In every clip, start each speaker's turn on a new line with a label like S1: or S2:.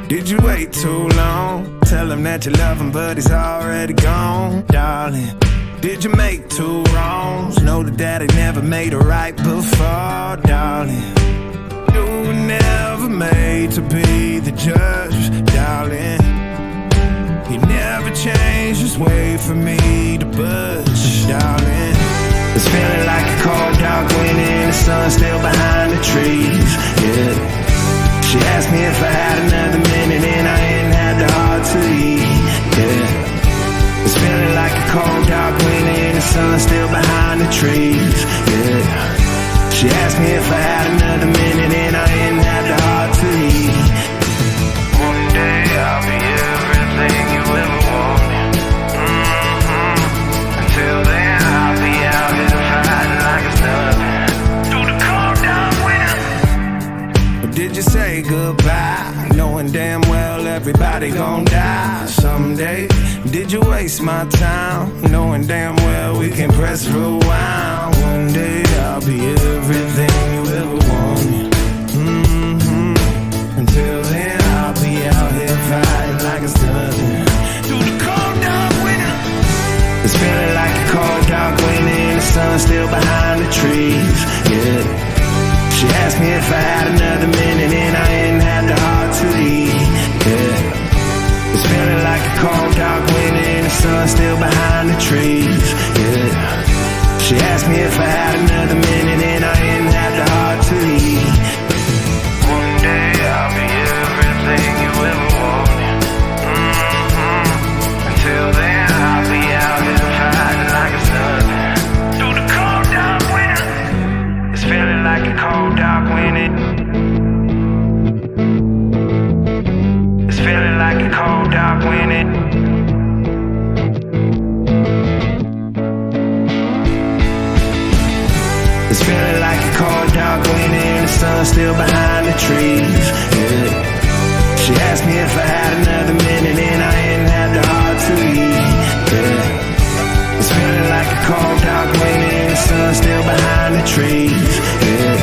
S1: Did you wait too long? Tell him that you love him, but he's already gone, darling. Did you make two wrongs? Know that daddy never made a right before, darling. You were never made to be the judge, darling. He never changed his way for me to budge, darling. It's feeling like a cold dark wind and the sun still behind the trees, yeah. She asked me if I had another minute and I ain't had the heart to eat, yeah. It's feeling like a cold dark wind and the sun still behind the trees, yeah. She asked me if I had another minute and I ain't had the heart to eat. One day I'll be everything you ever wanted. Until then I'll be out here fighting like it's nothing. Through the cold dark winter. Or did you say goodbye, knowing damn well everybody gon' die someday? Did you waste my time, knowing damn well we can press rewind? One day I'll be everything you ever wanted. Until then I'll be out here fighting like it's nothing. Through the cold dark winter. It's feeling like a cold dark wind and the sun still behind the trees, yeah. She asked me if I had another minute and I ain't had the heart to eat, yeah. It's feeling like a cold dark wind and the sun still behind the trees, yeah. She asked me if I had another minute and I ain't had the heart to eat. One day I'll be everything you ever wanted. Until then I'll be out here fighting like it's nothing. Through the cold dark winter. It's feeling like a cold dark wind. It's feeling like a cold dark wind. It's feeling like a cold dark wind and the sun still behind the trees, yeah. She asked me if I had another minute and I ain't had the heart to eat, yeah. It's feeling like a cold dark wind and the sun still behind the trees, yeah.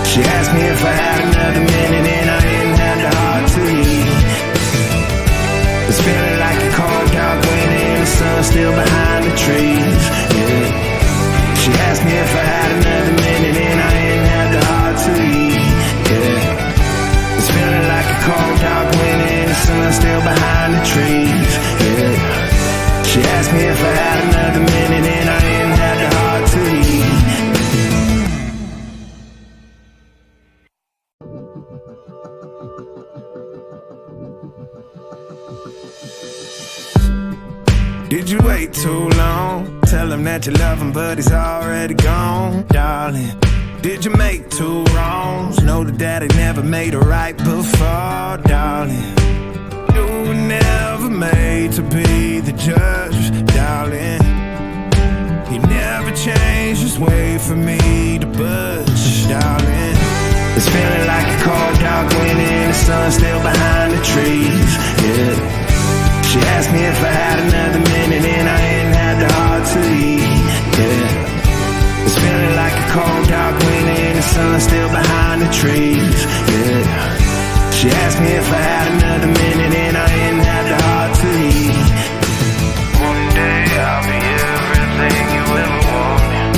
S1: She asked me if I had another minute and I ain't had the heart to eat. It's feeling like a cold dark wind and the sun still behind the trees, yeah. She asked me if I had another minute and I ain't had the heart to eat, yeah. It's feeling like a cold dark wind and the sun still behind the trees, yeah. She asked me if I had another minute and I ain't had the heart to eat. Did you wait too long? Tell him that you love him, but he's already gone, darling. Did you make two wrongs? Know that daddy never made a right before, darling. You were never made to be the judge, darling. He never changed his way for me to budge, darling. It's feeling like a cold dark wind and the sun still behind the trees, yeah. She asked me if I had another minute and I ain't had the heart to eat, yeah. It's feeling like a cold dark wind and the sun still behind the trees, yeah. She asked me if I had another minute and I ain't had the heart to eat. One day I'll be everything you ever wanted.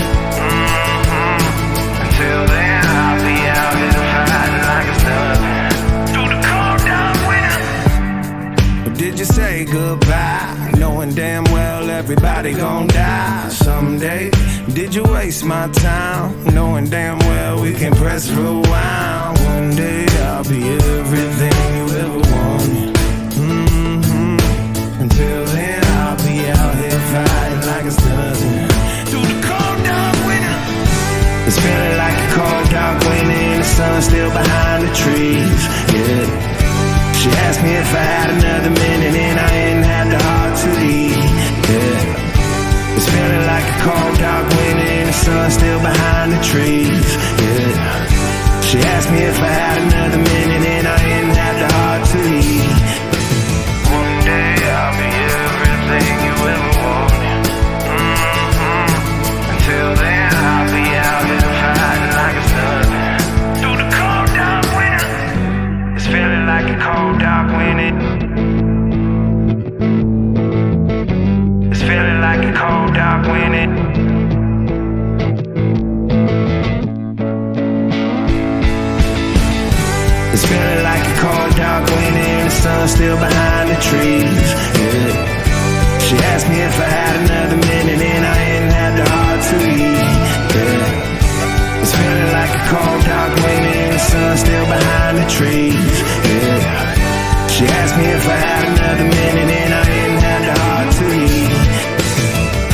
S1: Until then I'll be out here fighting like it's nothing. Through the cold dark winter. Did you say goodbye, knowing damn well everybody gon' die someday? Did you waste my time, knowing damn well we can press rewind? One day I'll be everything you ever wanted. Until then I'll be out here fighting like it's nothing. Through the cold dark winter. It's feeling like a cold dark wind and the sun still behind the trees, yeah. She asked me if I had another minute and I ain't had the heart to eat, yeah. It's feeling like a cold dark wind and the sun still behind the trees, yeah. She asked me if I had another minute and I ain't had the heart to eat. One day I'll be everything you ever wanted. Until then I'll be out here fighting like it's nothing. Through the cold dark winter. dark winning. It's feeling like a cold, dark winter and the sun still behind the trees. Yeah. She asked me if I had another minute and I ain't had the heart to eat. Yeah. It's feeling like a cold, dark winter and the sun still behind the trees. Yeah. She asked me if I had another minute and I